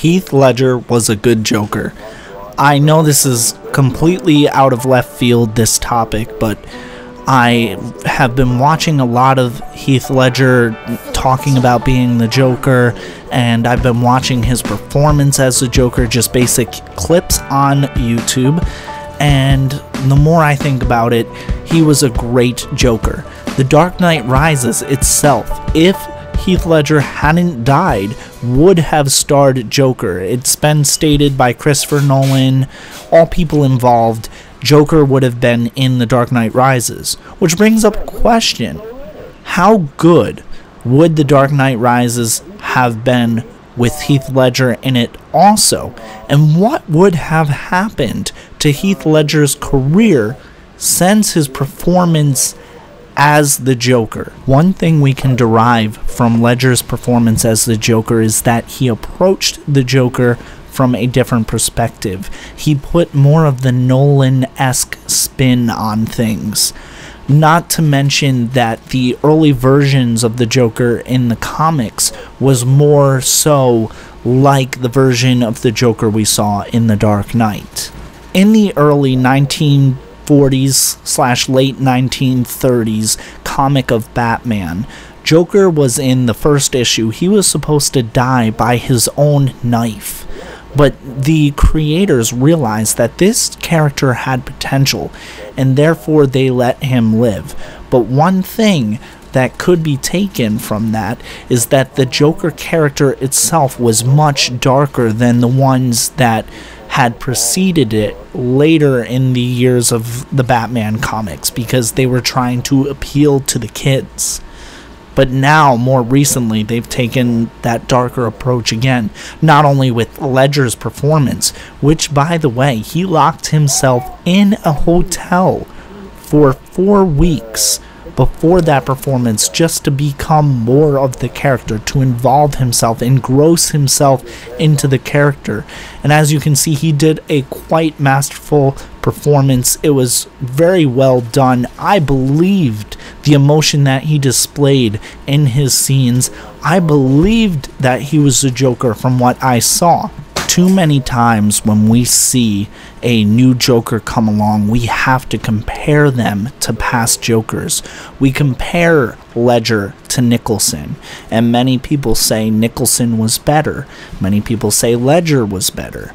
Heath Ledger was a good Joker. I know this is completely out of left field, this topic, but I have been watching a lot of Heath Ledger talking about being the Joker, and I've been watching his performance as the Joker, just basic clips on YouTube, and the more I think about it, he was a great Joker. The Dark Knight Rises itself, if Heath Ledger hadn't died, would have starred Joker. It's been stated by Christopher Nolan, all people involved, Joker would have been in The Dark Knight Rises. Which brings up a question. How good would The Dark Knight Rises have been with Heath Ledger in it also? And what would have happened to Heath Ledger's career since his performance as the Joker? One thing we can derive from Ledger's performance as the Joker is that he approached the Joker from a different perspective. He put more of the Nolan-esque spin on things. Not to mention that the early versions of the Joker in the comics was more so like the version of the Joker we saw in The Dark Knight. In the early 1940s/late 1930s comic of Batman, Joker was in the first issue. He was supposed to die by his own knife. But the creators realized that this character had potential, and therefore they let him live. But one thing that could be taken from that is that the Joker character itself was much darker than the ones that had preceded it later in the years of the Batman comics, because they were trying to appeal to the kids. But now, more recently, they've taken that darker approach again, not only with Ledger's performance, which, by the way, he locked himself in a hotel for 4 weeks before that performance just to become more of the character, to involve himself, engross himself into the character. And as you can see, he did a quite masterful performance. It was very well done. I believed the emotion that he displayed in his scenes. I believed that he was the Joker from what I saw. Too many times when we see a new Joker come along, we have to compare them to past Jokers. We compare Ledger to Nicholson, and many people say Nicholson was better. Many people say Ledger was better.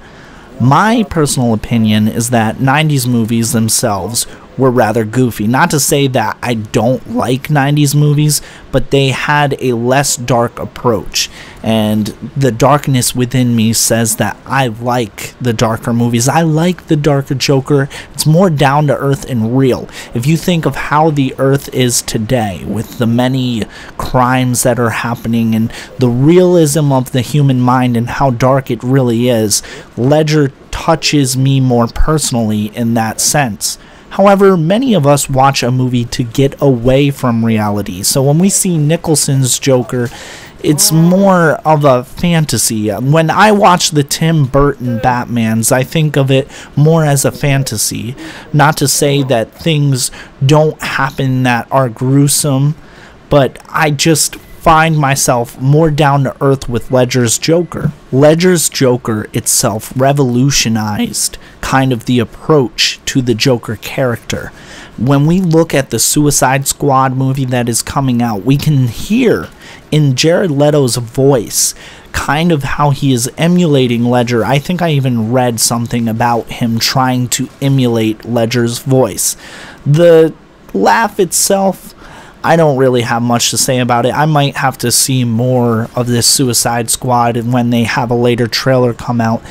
My personal opinion is that 90s movies themselves were rather goofy. Not to say that I don't like 90s movies, but they had a less dark approach. And the darkness within me says that I like the darker movies. I like the darker Joker. It's more down to earth and real. If you think of how the earth is today, with the many crimes that are happening and the realism of the human mind and how dark it really is, Ledger touches me more personally in that sense. However, many of us watch a movie to get away from reality, so when we see Nicholson's Joker, it's more of a fantasy. When I watch the Tim Burton Batmans, I think of it more as a fantasy. Not to say that things don't happen that are gruesome, but I just find myself more down to earth with Ledger's Joker. Ledger's Joker itself revolutionized kind of the approach to the Joker character. When we look at the Suicide Squad movie that is coming out, we can hear in Jared Leto's voice kind of how he is emulating Ledger. I think I even read something about him trying to emulate Ledger's voice. The laugh itself, I don't really have much to say about it. I might have to see more of this Suicide Squad when they have a later trailer come out.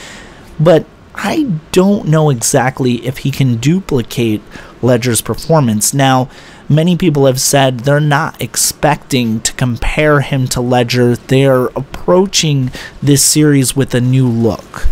But I don't know exactly if he can duplicate Ledger's performance. Now, many people have said they're not expecting to compare him to Ledger. They're approaching this series with a new look.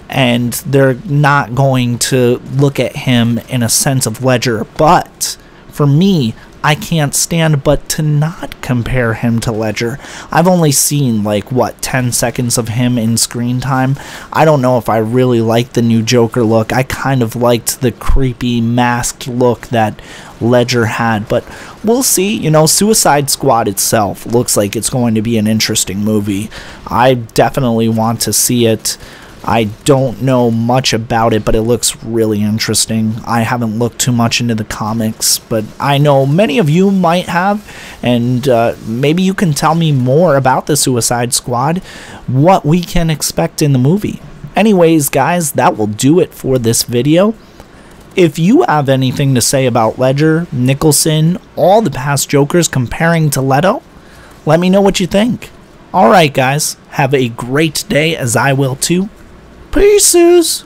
And they're not going to look at him in a sense of Ledger. But for me, I can't stand but to not compare him to Ledger. I've only seen, like, what, 10 seconds of him in screen time. I don't know if I really like the new Joker look. I kind of liked the creepy, masked look that Ledger had, but we'll see. You know, Suicide Squad itself looks like it's going to be an interesting movie. I definitely want to see it. I don't know much about it, but it looks really interesting. I haven't looked too much into the comics, but I know many of you might have, and maybe you can tell me more about the Suicide Squad, what we can expect in the movie. Anyways, guys, that will do it for this video. If you have anything to say about Ledger, Nicholson, all the past Jokers comparing to Leto, let me know what you think. Alright guys, have a great day, as I will too. Peaces!